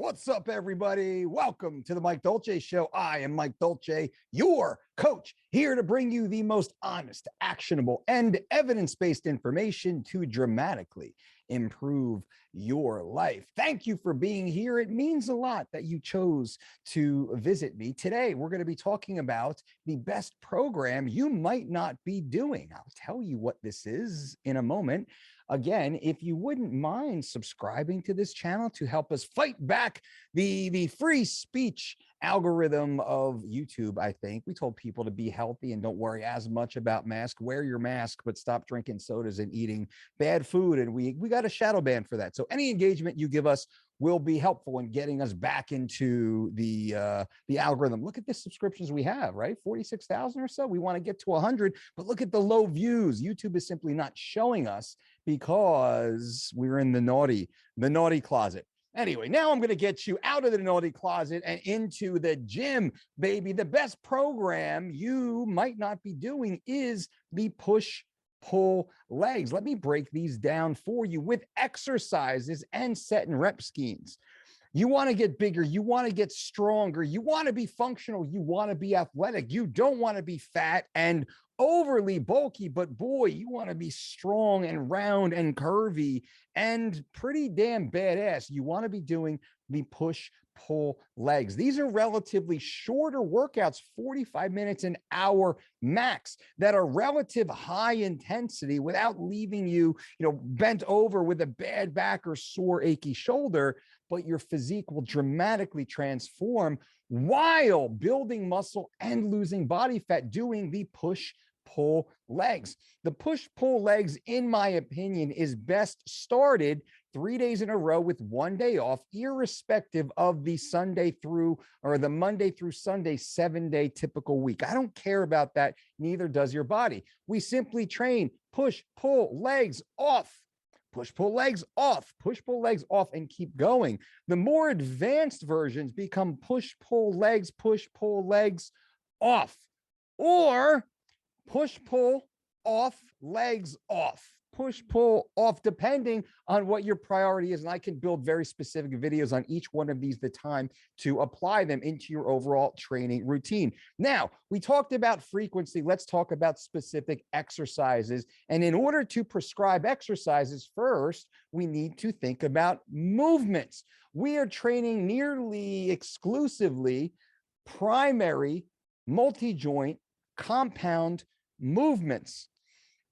What's up, everybody? Welcome to the Mike Dolce Show. I am Mike Dolce, your coach, here to bring you the most honest, actionable, and evidence-based information to dramatically improve your life. Thank you for being here. It means a lot that you chose to visit me. Today, we're going to be talking about the best program you might not be doing. I'll tell you what this is in a moment. Again, if you wouldn't mind subscribing to this channel to help us fight back the free speech algorithm of YouTube. I think we told people to be healthy and don't worry as much about mask. Wear your mask, but stop drinking sodas and eating bad food. And we got a shadow ban for that. So any engagement you give us will be helpful in getting us back into the algorithm. Look at the subscriptions we have, right? 46,000 or so. We want to get to 100, but look at the low views. YouTube is simply not showing us because we're in the naughty closet. Anyway, now I'm going to get you out of the naughty closet and into the gym, baby. The best program you might not be doing is the push-pull legs. Let me break these down for you with exercises and set and rep schemes. You want to get bigger. You want to get stronger. You want to be functional. You want to be athletic. You don't want to be fat and overly bulky, but boy, you want to be strong and round and curvy and pretty damn badass. You want to be doing the push-pull legs. These are relatively shorter workouts, 45 minutes, an hour max, that are relative high intensity without leaving you, bent over with a bad back or sore, achy shoulder, but your physique will dramatically transform while building muscle and losing body fat doing the push-pull legs. The push-pull legs, in my opinion, is best started 3 days in a row with 1 day off, irrespective of the Monday through Sunday 7-day typical week. I don't care about that. Neither does your body. We simply train push-pull legs off, push-pull legs off, push-pull legs off, and keep going. The more advanced versions become push-pull legs off, or push-pull off, legs off, push-pull off, depending on what your priority is. And I can build very specific videos on each one of these at the time to apply them into your overall training routine. Now, we talked about frequency. Let's talk about specific exercises. And in order to prescribe exercises, first, we need to think about movements. We are training nearly exclusively primary multi-joint compound movements.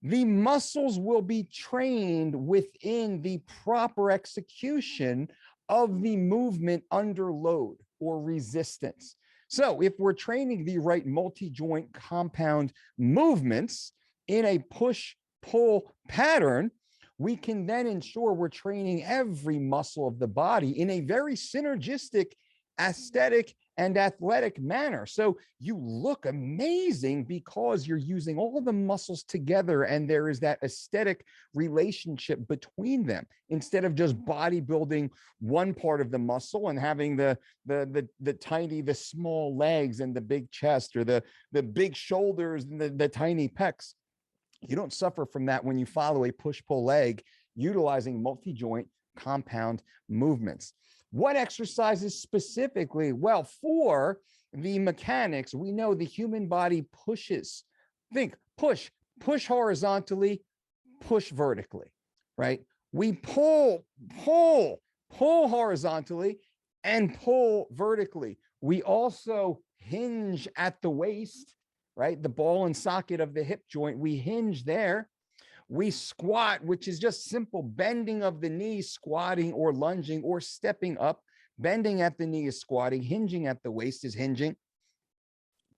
The muscles will be trained within the proper execution of the movement under load or resistance. So if we're training the right multi-joint compound movements in a push-pull pattern, we can then ensure we're training every muscle of the body in a very synergistic, aesthetic, and athletic manner. So you look amazing because you're using all the muscles together and there is that aesthetic relationship between them, instead of just bodybuilding one part of the muscle and having the small legs and the big chest, or the big shoulders and the tiny pecs. You don't suffer from that when you follow a push-pull leg utilizing multi-joint compound movements. What exercises specifically? Well, for the mechanics, we know the human body pushes. Think push horizontally, push vertically, right? We pull horizontally and pull vertically. We also hinge at the waist, right? The ball and socket of the hip joint, we hinge there. We squat, which is just simple bending of the knee, squatting or lunging or stepping up. Bending at the knee is squatting. Hinging at the waist is hinging.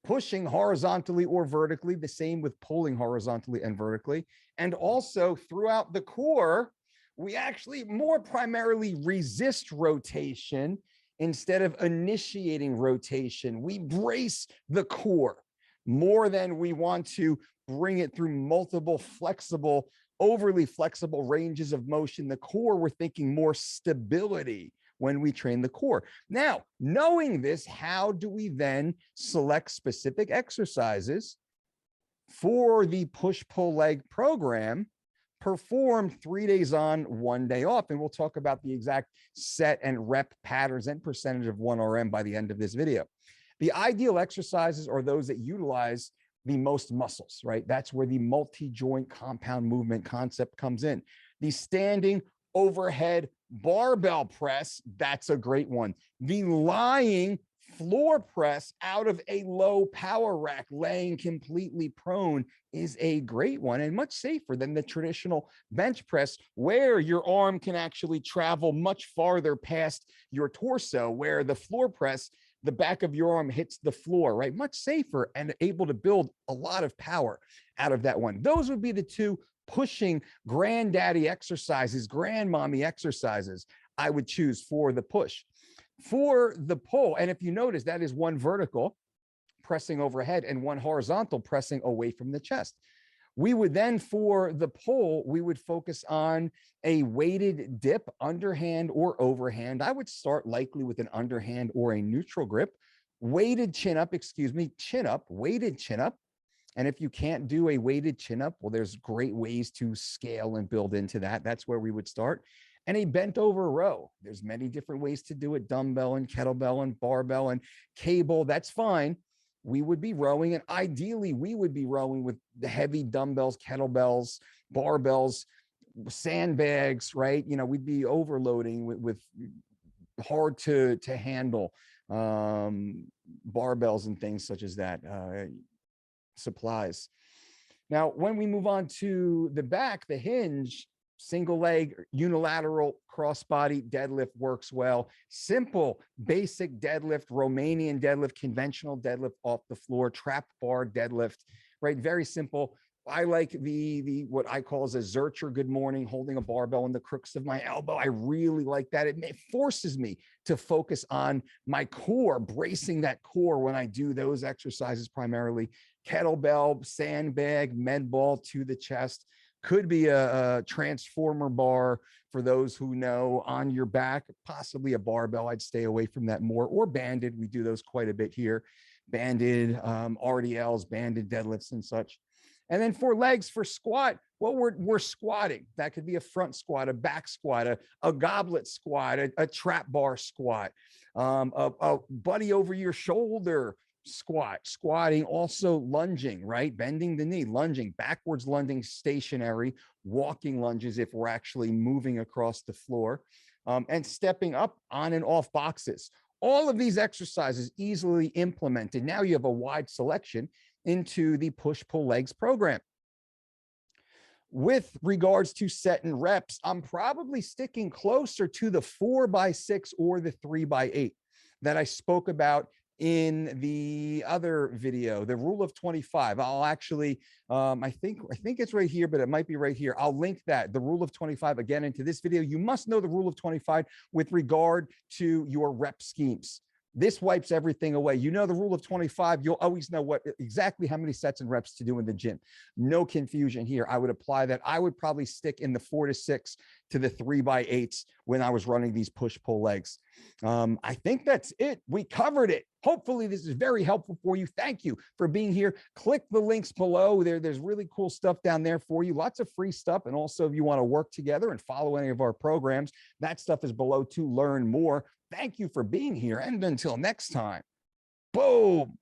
Pushing horizontally or vertically, the same with pulling horizontally and vertically. And also throughout the core, we actually more primarily resist rotation instead of initiating rotation. We brace the core more than we want to bring it through multiple overly flexible ranges of motion. The core, we're thinking more stability when we train the core. Now, knowing this, how do we then select specific exercises for the push-pull leg program perform 3 days on, 1 day off. And we'll talk about the exact set and rep patterns and percentage of 1RM by the end of this video. The ideal exercises are those that utilize the most muscles, right? That's where the multi-joint compound movement concept comes in. The standing overhead barbell press, that's a great one. The lying floor press out of a low power rack, laying completely prone, is a great one and much safer than the traditional bench press, where your arm can actually travel much farther past your torso, where the floor press, the back of your arm hits the floor, right? Much safer and able to build a lot of power out of that one. Those would be the two pushing granddaddy exercises, grandmommy exercises I would choose for the push. For the pull, and if you notice, that is one vertical pressing overhead and one horizontal pressing away from the chest. We would then, for the pull, we would focus on a weighted dip, underhand or overhand. I would start likely with an underhand or a neutral grip. Weighted chin up, chin up, weighted chin up. And if you can't do a weighted chin up, well, there's great ways to scale and build into that. That's where we would start. And a bent over row. There's many different ways to do it. Dumbbell and kettlebell and barbell and cable. That's fine. We would be rowing, and ideally we would be rowing with the heavy dumbbells, kettlebells, barbells, sandbags, right? You know, we'd be overloading with hard to handle barbells and things such as that, supplies. Now, when we move on to the back, the hinge, single leg, unilateral, crossbody deadlift works well. Simple, basic deadlift, Romanian deadlift, conventional deadlift off the floor, trap bar deadlift, right? Very simple. I like the what I call as a Zercher good morning, holding a barbell in the crooks of my elbow. I really like that. It forces me to focus on my core, bracing that core when I do those exercises primarily. Kettlebell, sandbag, med ball to the chest. Could be a transformer bar for those who know, on your back, possibly a barbell. I'd stay away from that more, or banded. We do those quite a bit here. Banded RDLs, banded deadlifts and such. And then for legs, for squat, well, we're squatting. That could be a front squat, a back squat, a goblet squat, a trap bar squat, a buddy over your shoulder squatting, also lunging, right? Bending the knee, lunging, backwards lunging, stationary, walking lunges if we're actually moving across the floor, and stepping up on and off boxes. All of these exercises easily implemented. Now you have a wide selection into the push-pull legs program. With regards to set and reps, I'm probably sticking closer to the 4x6 or the 3x8 that I spoke about in the other video, the rule of 25. I'll actually, I think it's right here, but it might be right here. I'll link that, the rule of 25, again into this video. You must know the rule of 25 with regard to your rep schemes. This wipes everything away. You know the rule of 25, you'll always know exactly how many sets and reps to do in the gym. No confusion here. I would apply that. I would probably stick in the 4 to 6 to the 3x8s when I was running these push-pull legs. I think that's it. We covered it. Hopefully this is very helpful for you. Thank you for being here. Click the links below. There's really cool stuff down there for you. Lots of free stuff. And also, if you want to work together and follow any of our programs, that stuff is below to learn more. Thank you for being here. And until next time, boom.